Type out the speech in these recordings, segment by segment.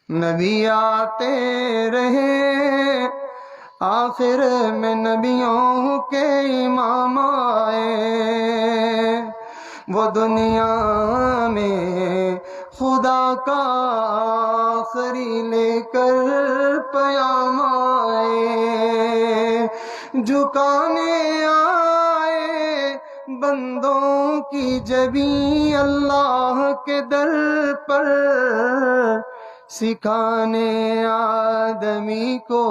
نبی آتے رہے، آخر میں نبیوں کے امام آئے، وہ دنیا میں خدا کا آخری لے کر پیام آئے، جھکانے آئے بندوں کی جبیں اللہ کے در پر، سکھانے آدمی کو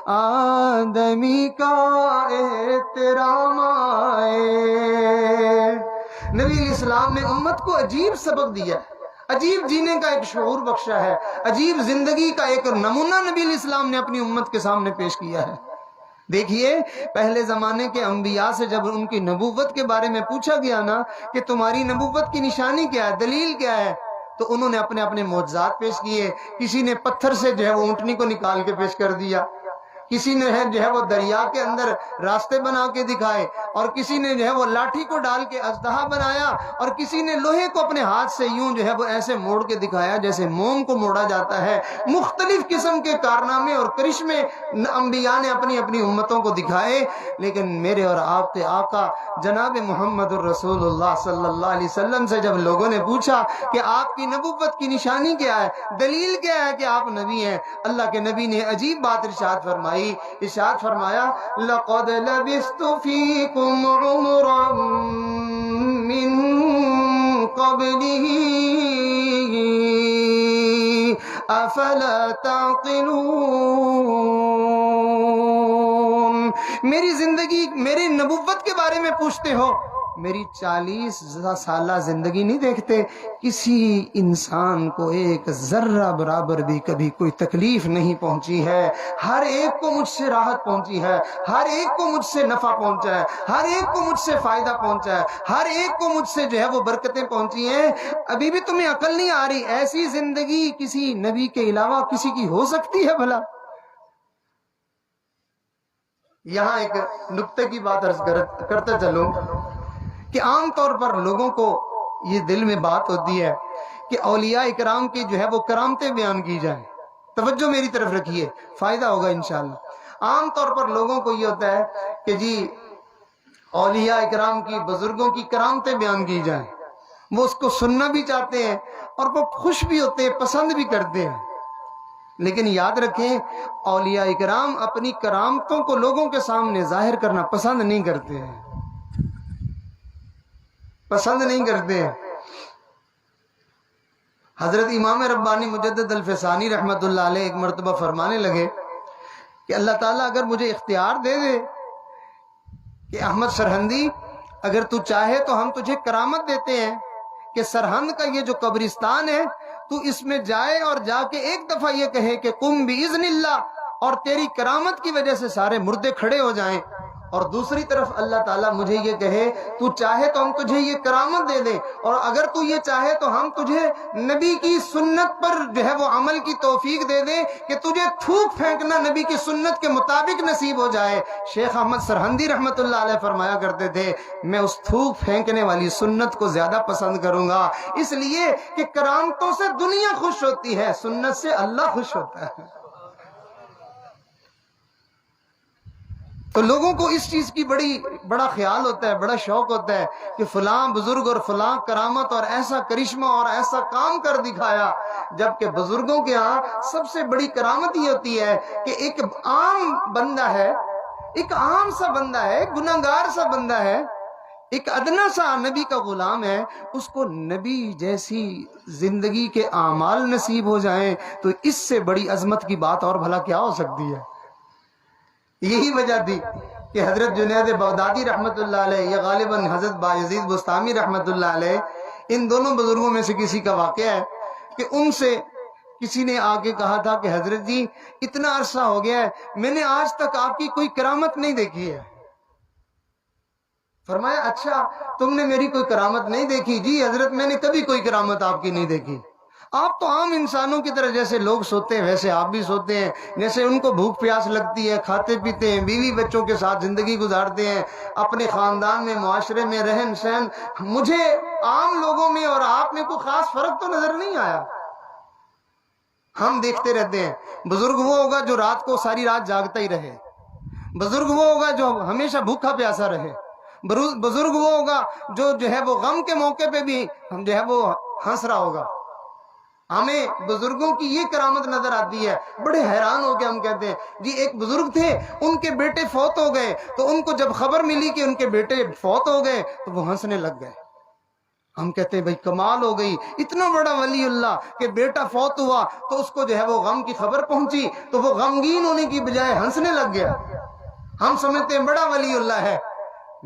آدمی کا احترام آئے۔ نبی علیہ السلام نے امت کو عجیب سبق دیا ہے، عجیب جینے کا ایک شعور بخشا ہے، عجیب زندگی کا ایک نمونہ نبی علیہ السلام نے اپنی امت کے سامنے پیش کیا ہے۔ دیکھیے، پہلے زمانے کے انبیاء سے جب ان کی نبوت کے بارے میں پوچھا گیا نا کہ تمہاری نبوت کی نشانی کیا ہے، دلیل کیا ہے، تو انہوں نے اپنے اپنے معجزات پیش کیے۔ کسی نے پتھر سے جو ہے وہ اونٹنی کو نکال کے پیش کر دیا، کسی نے جو ہے وہ دریا کے اندر راستے بنا کے دکھائے، اور کسی نے جو ہے وہ لاٹھی کو ڈال کے اژدہا بنایا، اور کسی نے لوہے کو اپنے ہاتھ سے یوں جو ہے وہ ایسے موڑ کے دکھایا جیسے موم کو موڑا جاتا ہے۔ مختلف قسم کے کارنامے اور کرشمے انبیاء نے اپنی اپنی امتوں کو دکھائے، لیکن میرے اور آپ کے آقا جناب محمد الرسول اللہ صلی اللہ علیہ وسلم سے جب لوگوں نے پوچھا کہ آپ کی نبوت کی نشانی کیا ہے، دلیل کیا ہے کہ آپ نبی ہیں، اللہ کے نبی نے عجیب بات ارشاد فرمائی۔ ارشاد فرمایا، لَقَدْ لَبِثْتُ فِيكُمْ عُمُرًا مِّن قَبْلِهِ أَفَلَا تَعْقِلُونَ۔ میری زندگی، میری نبوت کے بارے میں پوچھتے ہو، میری 40 سالہ زندگی نہیں دیکھتے؟ کسی انسان کو ایک ذرہ برابر بھی کبھی کوئی تکلیف نہیں پہنچی ہے، ہر ایک کو مجھ سے راحت پہنچی ہے، ہر ایک کو مجھ سے نفع پہنچا ہے، ہر ایک کو مجھ سے فائدہ پہنچا ہے، ہر ایک کو مجھ سے جو ہے وہ برکتیں پہنچی ہیں۔ ابھی بھی تمہیں عقل نہیں آ رہی؟ ایسی زندگی کسی نبی کے علاوہ کسی کی ہو سکتی ہے بھلا؟ یہاں ایک نکتے کی بات عرض کرتا چلوں کہ عام طور پر لوگوں کو یہ دل میں بات ہوتی ہے کہ اولیاء اکرام کی جو ہے وہ کرامتیں بیان کی جائیں۔ توجہ میری طرف رکھیے، فائدہ ہوگا انشاءاللہ۔ عام طور پر لوگوں کو یہ ہوتا ہے کہ جی اولیاء اکرام کی، بزرگوں کی کرامتیں بیان کی جائیں، وہ اس کو سننا بھی چاہتے ہیں اور وہ خوش بھی ہوتے ہیں، پسند بھی کرتے ہیں۔ لیکن یاد رکھیں، اولیاء اکرام اپنی کرامتوں کو لوگوں کے سامنے ظاہر کرنا پسند نہیں کرتے ہیں، پسند نہیں کرتے ہیں۔ حضرت امام ربانی مجدد الفسانی رحمت اللہ علیہ ایک مرتبہ فرمانے لگے کہ اللہ تعالیٰ اگر مجھے اختیار دے دے کہ احمد سرہندی اگر تو چاہے تو ہم تجھے کرامت دیتے ہیں کہ سرہند کا یہ جو قبرستان ہے تو اس میں جائے اور جا کے ایک دفعہ یہ کہے کہ قم باذن اللہ، اور تیری کرامت کی وجہ سے سارے مردے کھڑے ہو جائیں، اور دوسری طرف اللہ تعالیٰ مجھے یہ کہے تو چاہے تو ہم تجھے یہ کرامت دے دیں، اور اگر تو یہ چاہے تو ہم تجھے نبی کی سنت پر جو ہے وہ عمل کی توفیق دے دیں کہ تجھے تھوک پھینکنا نبی کی سنت کے مطابق نصیب ہو جائے۔ شیخ احمد سرہندی رحمت اللہ علیہ فرمایا کرتے تھے، میں اس تھوک پھینکنے والی سنت کو زیادہ پسند کروں گا، اس لیے کہ کرامتوں سے دنیا خوش ہوتی ہے، سنت سے اللہ خوش ہوتا ہے۔ تو لوگوں کو اس چیز کی بڑا خیال ہوتا ہے، بڑا شوق ہوتا ہے کہ فلاں بزرگ اور فلاں کرامت اور ایسا کرشمہ اور ایسا کام کر دکھایا، جبکہ بزرگوں کے ہاں سب سے بڑی کرامت یہ ہوتی ہے کہ ایک عام بندہ ہے، ایک عام سا بندہ ہے، گناہگار سا بندہ ہے، ایک ادنا سا نبی کا غلام ہے، اس کو نبی جیسی زندگی کے اعمال نصیب ہو جائیں، تو اس سے بڑی عظمت کی بات اور بھلا کیا ہو سکتی ہے؟ یہی وجہ تھی کہ حضرت جنید بغدادی رحمت اللہ علیہ یا غالباً حضرت بایزید بستامی رحمت اللہ علیہ، ان دونوں بزرگوں میں سے کسی کا واقعہ ہے کہ ان سے کسی نے آ کے کہا تھا کہ حضرت جی اتنا عرصہ ہو گیا ہے، میں نے آج تک آپ کی کوئی کرامت نہیں دیکھی ہے۔ فرمایا اچھا تم نے میری کوئی کرامت نہیں دیکھی؟ جی حضرت میں نے کبھی کوئی کرامت آپ کی نہیں دیکھی، آپ تو عام انسانوں کی طرح جیسے لوگ سوتے ہیں ویسے آپ بھی سوتے ہیں، جیسے ان کو بھوک پیاس لگتی ہے کھاتے پیتے ہیں، بیوی بچوں کے ساتھ زندگی گزارتے ہیں، اپنے خاندان میں معاشرے میں رہن سہن، مجھے عام لوگوں میں اور آپ میں کوئی خاص فرق تو نظر نہیں آیا۔ ہم دیکھتے رہتے ہیں. بزرگ وہ ہوگا جو رات کو ساری رات جاگتا ہی رہے. بزرگ وہ ہوگا جو ہمیشہ بھوکا پیاسا رہے. بزرگ وہ ہوگا جو ہے وہ غم کے موقع پہ بھی ہم جو ہے وہ ہنس رہا ہوگا. ہمیں بزرگوں کی یہ کرامت نظر آتی ہے, بڑے حیران ہو کے ہم کہتے ہیں جی ایک بزرگ تھے, ان کے بیٹے فوت ہو گئے, تو ان کو جب خبر ملی کہ ان کے بیٹے فوت ہو گئے تو وہ ہنسنے لگ گئے. ہم کہتے ہیں بھائی کمال ہو گئی, اتنا بڑا ولی اللہ کہ بیٹا فوت ہوا تو اس کو جو ہے وہ غم کی خبر پہنچی تو وہ غمگین ہونے کی بجائے ہنسنے لگ گیا. ہم سمجھتے ہیں بڑا ولی اللہ ہے,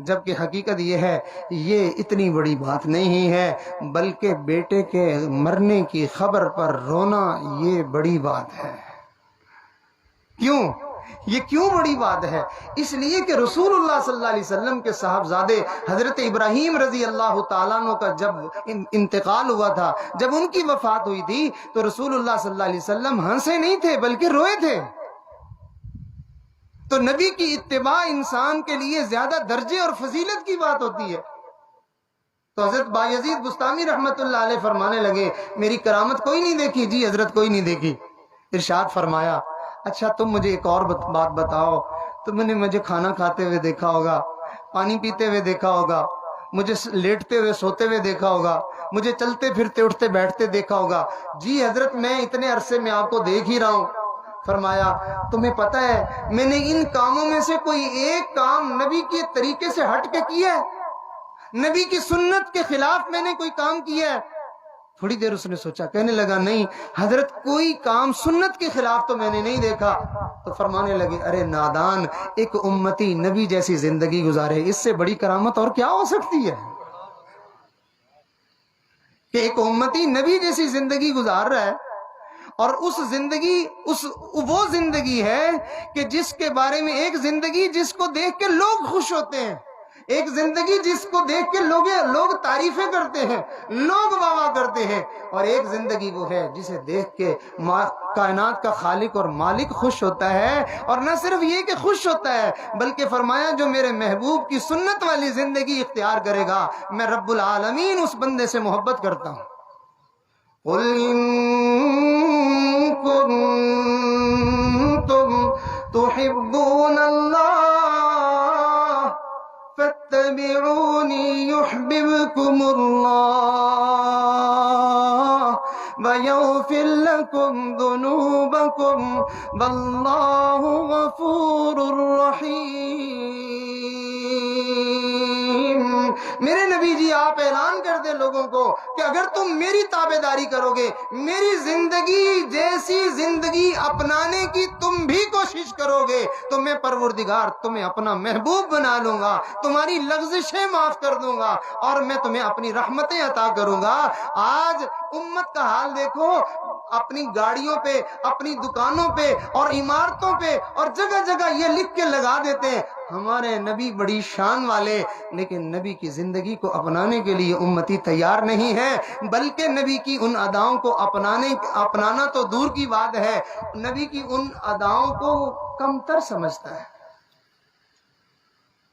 جبکہ حقیقت یہ ہے یہ اتنی بڑی بات نہیں ہے, بلکہ بیٹے کے مرنے کی خبر پر رونا یہ بڑی بات ہے. کیوں؟ یہ کیوں بڑی بات ہے؟ اس لیے کہ رسول اللہ صلی اللہ علیہ وسلم کے صاحبزادے حضرت ابراہیم رضی اللہ تعالیٰ عنہ کا جب انتقال ہوا تھا, جب ان کی وفات ہوئی تھی تو رسول اللہ صلی اللہ علیہ وسلم ہنسے نہیں تھے بلکہ روئے تھے. تو نبی کی اتباع انسان کے لیے زیادہ درجے اور فضیلت کی بات ہوتی ہے. تو حضرت بایزید بستامی رحمت اللہ علیہ فرمانے لگے میری کرامت کوئی نہیں دیکھی؟ جی حضرت کوئی نہیں دیکھی. ارشاد فرمایا اچھا تم مجھے ایک اور بات بتاؤ, تم نے مجھے کھانا کھاتے ہوئے دیکھا ہوگا, پانی پیتے ہوئے دیکھا ہوگا, مجھے لیٹتے ہوئے سوتے ہوئے دیکھا ہوگا, مجھے چلتے پھرتے اٹھتے بیٹھتے دیکھا ہوگا. جی حضرت میں اتنے عرصے میں آپ کو دیکھ ہی رہا ہوں. فرمایا تمہیں پتہ ہے میں نے ان کاموں میں سے کوئی ایک کام نبی کے طریقے سے ہٹ کے کیا ہے؟ نبی کی سنت کے خلاف میں نے کوئی کام کیا ہے؟ تھوڑی دیر اس نے سوچا, کہنے لگا نہیں حضرت کوئی کام سنت کے خلاف تو میں نے نہیں دیکھا. تو فرمانے لگے ارے نادان, ایک امتی نبی جیسی زندگی گزارے, اس سے بڑی کرامت اور کیا ہو سکتی ہے؟ کہ ایک امتی نبی جیسی زندگی گزار رہا ہے, اور اس زندگی وہ زندگی ہے کہ جس کے بارے میں ایک زندگی جس کو دیکھ کے لوگ خوش ہوتے ہیں, ایک زندگی جس کو دیکھ کے لوگ تعریفیں کرتے ہیں, لوگ واہ واہ کرتے ہیں, اور ایک زندگی وہ ہے جسے دیکھ کے کائنات کا خالق اور مالک خوش ہوتا ہے. اور نہ صرف یہ کہ خوش ہوتا ہے بلکہ فرمایا جو میرے محبوب کی سنت والی زندگی اختیار کرے گا میں رب العالمین اس بندے سے محبت کرتا ہوں. قل إن كنتم تحبون الله فاتبعوني يحببكم الله ويغفر لكم ذنوبكم والله غفور رحيم. میرے نبی جی آپ اعلان کر دیں لوگوں کو کہ اگر تم میری تابع داری کرو گے, میری زندگی جیسی زندگی اپنانے کی تم بھی کوشش کرو گے, تو میں پروردگار تمہیں اپنا محبوب بنا لوں گا, تمہاری لغزشیں معاف کر دوں گا, اور میں تمہیں اپنی رحمتیں عطا کروں گا. آج امت کا حال دیکھو, اپنی گاڑیوں پہ, اپنی دکانوں پہ اور عمارتوں پہ اور جگہ جگہ یہ لکھ کے لگا دیتے ہیں ہمارے نبی بڑی شان والے, لیکن نبی کی زندگی کو اپنانے کے لیے امتی تیار نہیں ہے, بلکہ نبی کی ان اداؤں کو اپنانا تو دور کی بات ہے, نبی کی ان اداؤں کو کمتر سمجھتا ہے.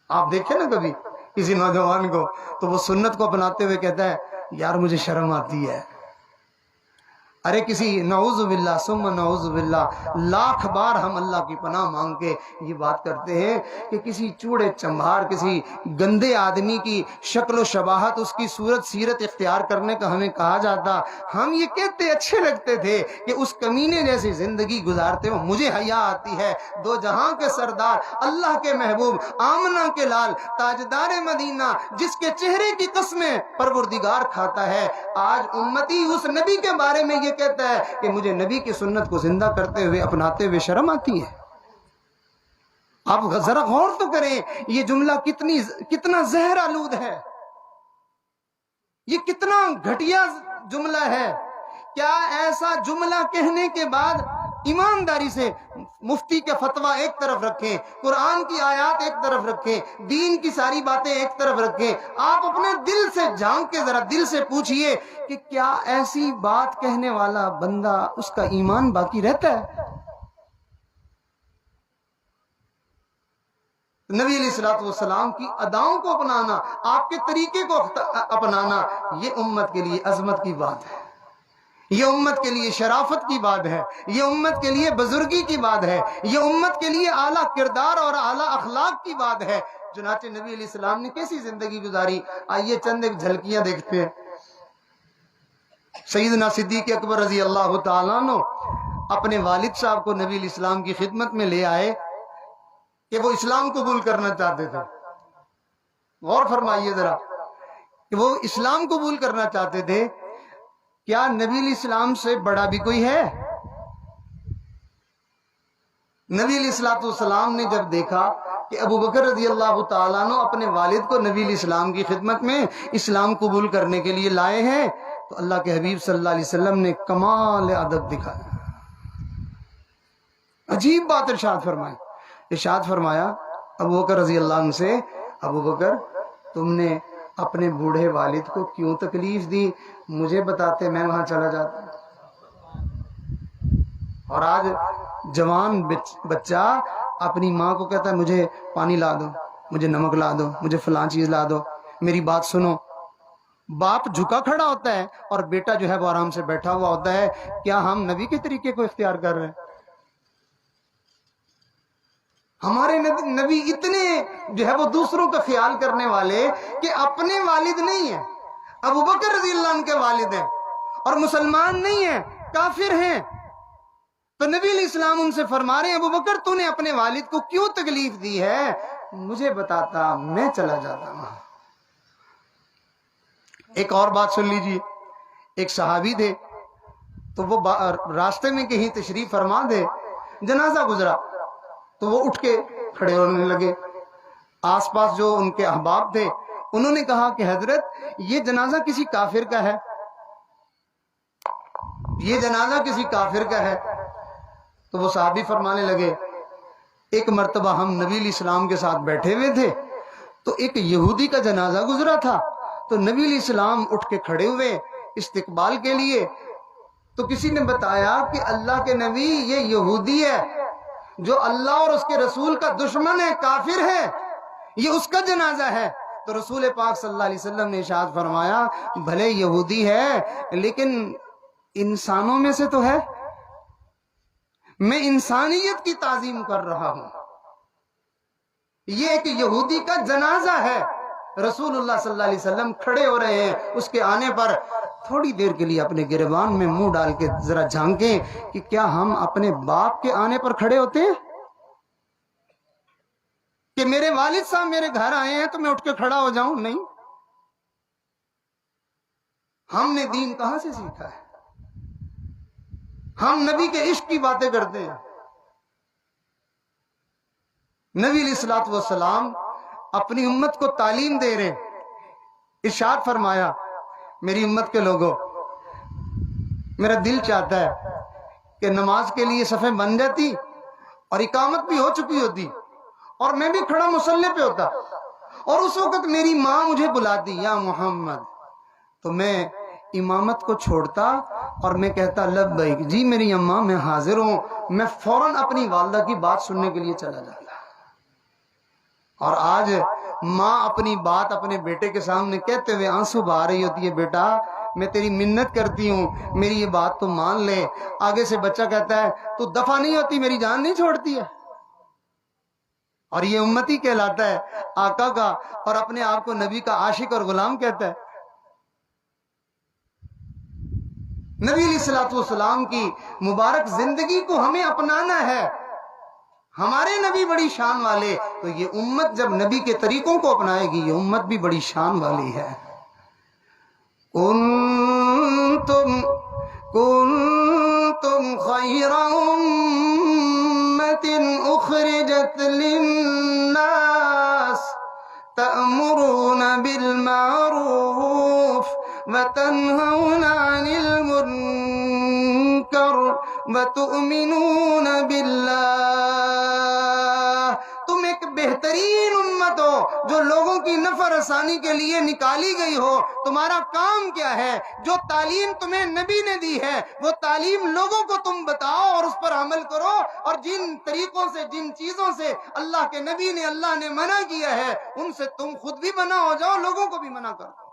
آپ دیکھیں نا کبھی کسی نوجوان کو تو وہ سنت کو اپناتے ہوئے کہتا ہے یار مجھے شرم آتی ہے. ارے کسی نعوذ باللہ ثم نعوذ باللہ لاکھ بار ہم اللہ کی پناہ مانگ کے یہ بات کرتے ہیں کہ کسی چوڑے چمبار, کسی گندے آدمی کی شکل و شباہت, اس کی صورت سیرت اختیار کرنے کا ہمیں کہا جاتا, ہم یہ کہتے اچھے لگتے تھے کہ اس کمینے جیسی زندگی گزارتے ہو. مجھے حیا آتی ہے, دو جہاں کے سردار, اللہ کے محبوب, آمنہ کے لال, تاجدار مدینہ, جس کے چہرے کی قسمیں پروردگار کھاتا ہے, آج امتی اس نبی کے بارے میں یہ کہتا ہے کہ مجھے نبی کی سنت کو زندہ کرتے ہوئے اپناتے ہوئے شرم آتی ہے. آپ ذرا غور تو کریں یہ جملہ کتنا زہر آلود ہے, یہ کتنا گھٹیا جملہ ہے. کیا ایسا جملہ کہنے کے بعد ایمانداری سے مفتی کا فتویٰ ایک طرف رکھیں, قرآن کی آیات ایک طرف رکھیں, دین کی ساری باتیں ایک طرف رکھیں, آپ اپنے دل سے جھانک کے ذرا دل سے پوچھئے کہ کیا ایسی بات کہنے والا بندہ اس کا ایمان باقی رہتا ہے؟ نبی علیہ الصلوۃ والسلام کی اداؤں کو اپنانا, آپ کے طریقے کو اپنانا, یہ امت کے لیے عظمت کی بات ہے. یہ امت کے لیے شرافت کی بات ہے، یہ امت کے لیے بزرگی کی بات ہے، یہ امت کے لیے اعلیٰ کردار اور اعلیٰ اخلاق کی بات ہے۔ چنانچہ نبی علیہ السلام نے کیسی زندگی گزاری، آئیے چند ایک جھلکیاں دیکھتے ہیں۔ سیدنا صدیق اکبر رضی اللہ تعالیٰ عنہ اپنے والد صاحب کو نبی علیہ السلام کی خدمت میں لے آئے کہ وہ اسلام قبول کرنا چاہتے تھے۔ غور فرمائیے ذرا کہ وہ اسلام قبول کرنا چاہتے تھے۔ کیا نبی علیہ السلام سے بڑا بھی کوئی ہے؟ نبی علیہ السلام نے جب دیکھا کہ ابو بکر رضی اللہ تعالیٰ عنہ اپنے والد کو نبی علیہ السلام کی خدمت میں اسلام قبول کرنے کے لیے لائے ہیں، تو اللہ کے حبیب صلی اللہ علیہ وسلم نے کمال ادب دکھایا، عجیب بات ارشاد فرمایا ابو بکر رضی اللہ عنہ سے، ابو بکر تم نے اپنے بوڑھے والد کو کیوں تکلیف دی؟ مجھے بتاتے میں وہاں چلا جاتا۔ اور آج جوان بچہ اپنی ماں کو کہتا ہے مجھے پانی لا دو، مجھے نمک لا دو، مجھے فلاں چیز لا دو، میری بات سنو۔ باپ جھکا کھڑا ہوتا ہے اور بیٹا جو ہے وہ آرام سے بیٹھا ہوا ہوتا ہے۔ کیا ہم نبی کے طریقے کو اختیار کر رہے ہیں؟ ہمارے نبی اتنے جو ہے وہ دوسروں کا خیال کرنے والے کہ اپنے والد نہیں ہیں، ابو بکر رضی اللہ عنہ کے والد ہیں، اور مسلمان نہیں ہیں، کافر ہیں۔ تو نبی علیہ السلام ان سے فرما رہے ہیں ابو بکر تو نے اپنے والد کو کیوں تکلیف دی ہے؟ مجھے بتاتا میں چلا جاتا وہاں۔ ایک اور بات سن لیجیے، ایک صحابی تھے تو وہ راستے میں کہیں تشریف فرما دے، جنازہ گزرا تو وہ اٹھ کے کھڑے ہونے لگے۔ آس پاس جو ان کے احباب تھے انہوں نے کہا کہ حضرت یہ جنازہ کسی کافر کا ہے، یہ جنازہ کسی کافر کا ہے۔ تو وہ صحابی فرمانے لگے ایک مرتبہ ہم نبی علیہ السلام کے ساتھ بیٹھے ہوئے تھے تو ایک یہودی کا جنازہ گزرا تھا، تو نبی علیہ السلام اٹھ کے کھڑے ہوئے استقبال کے لیے، تو کسی نے بتایا کہ اللہ کے نبی یہ یہودی ہے جو اللہ اور اس کے رسول کا دشمن ہے، کافر ہے، یہ اس کا جنازہ ہے۔ تو رسول پاک صلی اللہ علیہ وسلم نے ارشاد فرمایا بھلے یہودی ہے لیکن انسانوں میں سے تو ہے، میں انسانیت کی تعظیم کر رہا ہوں۔ یہ ایک یہودی کا جنازہ ہے، رسول اللہ صلی اللہ علیہ وسلم کھڑے ہو رہے ہیں، اس کے آنے پر تھوڑی دیر کے لیے اپنے گریبان میں منہ ڈال کے ذرا جھانکیں کہ کیا ہم اپنے باپ کے آنے پر کھڑے ہوتے ہیں؟ کہ میرے والد صاحب میرے گھر آئے ہیں تو میں اٹھ کے کھڑا ہو جاؤں؟ نہیں، ہم نے دین کہاں سے سیکھا ہے؟ ہم نبی کے عشق کی باتیں کرتے ہیں۔ نبی علیہ الصلوۃ والسلام اپنی امت کو تعلیم دے رہے، ارشاد فرمایا میری امت کے لوگوں، میرا دل چاہتا ہے کہ نماز کے لیے صفیں بن جاتی اور اقامت بھی ہو چکی ہوتی اور میں بھی کھڑا مصلی پہ ہوتا، اور اس وقت میری ماں مجھے بلاتی یا محمد، تو میں امامت کو چھوڑتا اور میں کہتا لبیک جی میری اماں میں حاضر ہوں، میں فوراً اپنی والدہ کی بات سننے کے لیے چلا جاتا۔ اور آج ماں اپنی بات اپنے بیٹے کے سامنے کہتے ہوئے آنسو بہا رہی ہوتی ہے، بیٹا میں تیری منت کرتی ہوں میری یہ بات تو مان لے۔ آگے سے بچہ کہتا ہے تو دفع نہیں ہوتی، میری جان نہیں چھوڑتی ہے۔ اور یہ امتی کہلاتا ہے آقا کا، اور اپنے آپ کو نبی کا عاشق اور غلام کہتا ہے۔ نبی علیہ الصلوۃ والسلام کی مبارک زندگی کو ہمیں اپنانا ہے۔ ہمارے نبی بڑی شان والے، تو یہ امت جب نبی کے طریقوں کو اپنائے گی یہ امت بھی بڑی شان والی ہے۔ کنتم خیر امت اخرجت للناس تأمرون بالمعروف وتنهون عن المنکر وتؤمنون باللہ، تم ایک بہترین امت ہو جو لوگوں کی نفع رسانی کے لیے نکالی گئی ہو۔ تمہارا کام کیا ہے؟ جو تعلیم تمہیں نبی نے دی ہے وہ تعلیم لوگوں کو تم بتاؤ اور اس پر عمل کرو، اور جن طریقوں سے جن چیزوں سے اللہ کے نبی نے اللہ نے منع کیا ہے ان سے تم خود بھی منع ہو جاؤ، لوگوں کو بھی منع کر دو۔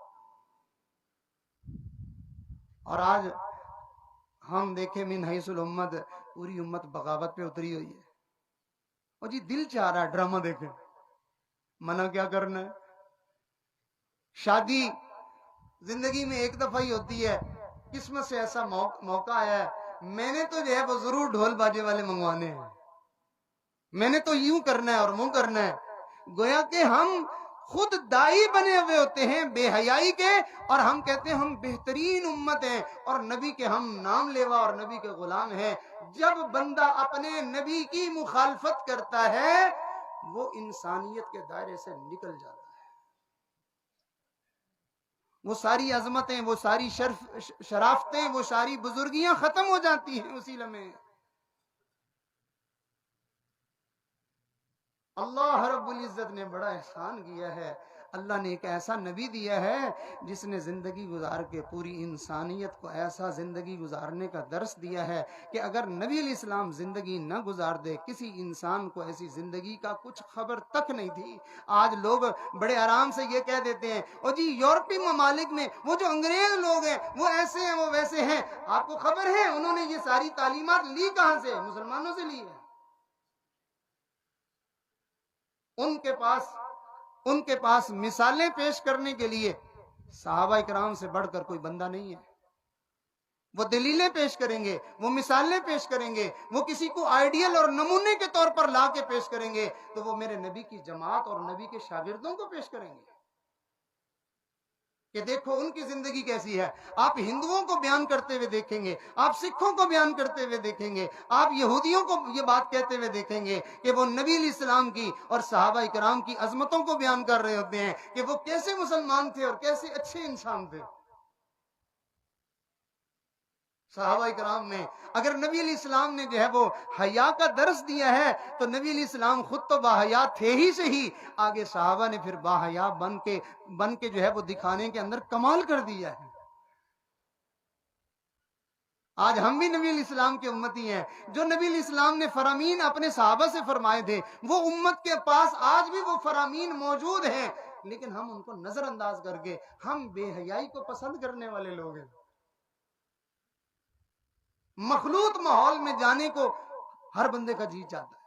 اور آج ہم دیکھیں من حیث الامت پوری امت بغاوت پہ اتری ہوئی ہے، اور جی دل چاہ رہا ہے ڈرامہ دیکھیں، منع کیا کرنا ہے؟ شادی زندگی میں ایک دفعہ ہی ہوتی ہے، قسمت سے ایسا موقع آیا ہے، میں نے تو جو ہے وہ ضرور ڈھول باجے والے منگوانے ہیں، میں نے تو یوں کرنا ہے اور وہ کرنا ہے۔ گویا کہ ہم خود دائی بنے ہوئے ہوتے ہیں بے حیائی کے، اور ہم کہتے ہیں ہم بہترین امت ہیں اور نبی کے ہم نام لیوا اور نبی کے غلام ہیں۔ جب بندہ اپنے نبی کی مخالفت کرتا ہے وہ انسانیت کے دائرے سے نکل جاتا ہے، وہ ساری عظمتیں، وہ ساری شرافتیں، وہ ساری بزرگیاں ختم ہو جاتی ہیں اسی لمحے۔ اللہ رب العزت نے بڑا احسان کیا ہے، اللہ نے ایک ایسا نبی دیا ہے جس نے زندگی گزار کے پوری انسانیت کو ایسا زندگی گزارنے کا درس دیا ہے کہ اگر نبی علیہ السلام زندگی نہ گزار دے کسی انسان کو ایسی زندگی کا کچھ خبر تک نہیں تھی۔ آج لوگ بڑے آرام سے یہ کہہ دیتے ہیں اور جی یورپی ممالک میں وہ جو انگریز لوگ ہیں وہ ایسے ہیں وہ ویسے ہیں، آپ کو خبر ہے انہوں نے یہ ساری تعلیمات لی کہاں سے؟ مسلمانوں سے لی ہے۔ ان کے پاس مثالیں پیش کرنے کے لیے صحابہ کرام سے بڑھ کر کوئی بندہ نہیں ہے۔ وہ دلیلیں پیش کریں گے، وہ مثالیں پیش کریں گے، وہ کسی کو آئیڈیل اور نمونے کے طور پر لا کے پیش کریں گے تو وہ میرے نبی کی جماعت اور نبی کے شاگردوں کو پیش کریں گے کہ دیکھو ان کی زندگی کیسی ہے۔ آپ ہندوؤں کو بیان کرتے ہوئے دیکھیں گے، آپ سکھوں کو بیان کرتے ہوئے دیکھیں گے، آپ یہودیوں کو یہ بات کہتے ہوئے دیکھیں گے کہ وہ نبی علیہ السلام کی اور صحابہ کرام کی عظمتوں کو بیان کر رہے ہوتے ہیں کہ وہ کیسے مسلمان تھے اور کیسے اچھے انسان تھے۔ صحابہ کرام نے اگر نبی علیہ السلام نے جو ہے وہ حیا کا درس دیا ہے تو نبی علیہ السلام خود تو باحیا تھے ہی سے ہی، آگے صحابہ نے پھر باحیا بن کے جو ہے وہ دکھانے کے اندر کمال کر دیا ہے۔ آج ہم بھی نبی علیہ السلام کے امتی ہیں، جو نبی علیہ السلام نے فرامین اپنے صحابہ سے فرمائے تھے وہ امت کے پاس آج بھی وہ فرامین موجود ہیں، لیکن ہم ان کو نظر انداز کر کے ہم بے حیائی کو پسند کرنے والے لوگ ہیں۔ مخلوط ماحول میں جانے کو ہر بندے کا جی چاہتا ہے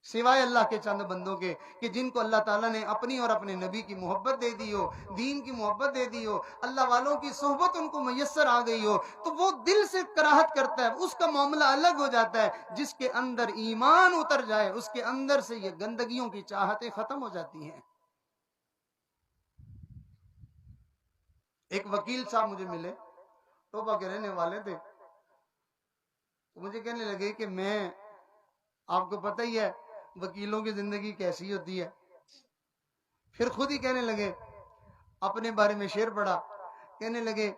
سوائے اللہ کے چند بندوں کے کہ جن کو اللہ تعالیٰ نے اپنی اور اپنے نبی کی محبت دے دی ہو، دین کی محبت دے دی ہو، اللہ والوں کی صحبت ان کو میسر آ گئی ہو تو وہ دل سے کراہت کرتا ہے، اس کا معاملہ الگ ہو جاتا ہے۔ جس کے اندر ایمان اتر جائے اس کے اندر سے یہ گندگیوں کی چاہتیں ختم ہو جاتی ہیں۔ ایک وکیل صاحب مجھے ملے، ٹوبا کے رہنے والے تھے، مجھے کہنے لگے کہ میں، آپ کو پتہ ہی ہے وکیلوں کی زندگی کیسی ہوتی ہے، پھر خود ہی کہنے لگے، اپنے بارے میں شعر پڑھا، کہنے لگے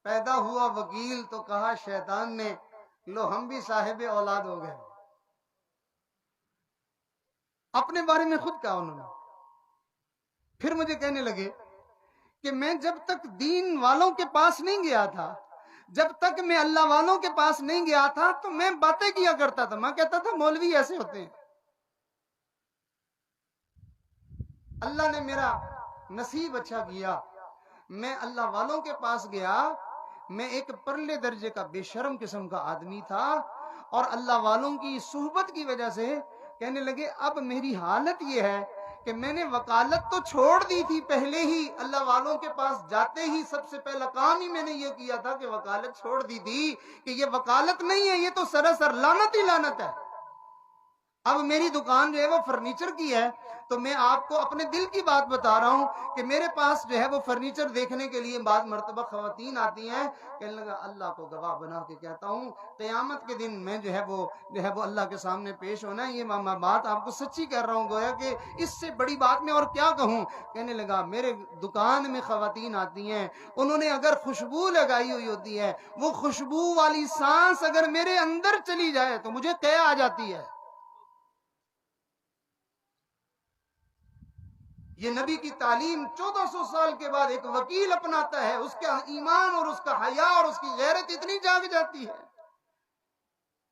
پیدا ہوا وکیل تو کہا شیطان نے لو ہم بھی صاحب اولاد ہو گئے۔ اپنے بارے میں خود کہا انہوں نے۔ پھر مجھے کہنے لگے کہ میں جب تک دین والوں کے پاس نہیں گیا تھا، جب تک میں اللہ والوں کے پاس نہیں گیا تھا تو میں باتیں کیا کرتا تھا، میں کہتا تھا مولوی ایسے ہوتے ہیں۔ اللہ نے میرا نصیب اچھا کیا، میں اللہ والوں کے پاس گیا، میں ایک پرلے درجے کا بے شرم قسم کا آدمی تھا اور اللہ والوں کی صحبت کی وجہ سے کہنے لگے اب میری حالت یہ ہے کہ میں نے وکالت تو چھوڑ دی تھی پہلے ہی، اللہ والوں کے پاس جاتے ہی سب سے پہلا کام ہی میں نے یہ کیا تھا کہ وکالت چھوڑ دی تھی کہ یہ وکالت نہیں ہے، یہ تو سراسر لعنت ہی لعنت ہے۔ اب میری دکان جو ہے وہ فرنیچر کی ہے تو میں آپ کو اپنے دل کی بات بتا رہا ہوں کہ میرے پاس جو ہے وہ فرنیچر دیکھنے کے لیے بعض مرتبہ خواتین آتی ہیں، کہنے لگا اللہ کو گواہ بنا کے کہتا ہوں قیامت کے دن میں جو ہے وہ اللہ کے سامنے پیش ہونا ہے، یہ بات آپ کو سچی کہہ رہا ہوں، گویا کہ اس سے بڑی بات میں اور کیا کہوں۔ کہنے لگا میرے دکان میں خواتین آتی ہیں، انہوں نے اگر خوشبو لگائی ہوئی ہوتی ہے، وہ خوشبو والی سانس اگر میرے اندر چلی جائے تو مجھے قے آ جاتی ہے۔ یہ نبی کی تعلیم 1400 سال کے بعد ایک وکیل اپناتا ہے، اس کا ایمان اور اس کا حیا اور اس کی غیرت اتنی جاگ جاتی ہے۔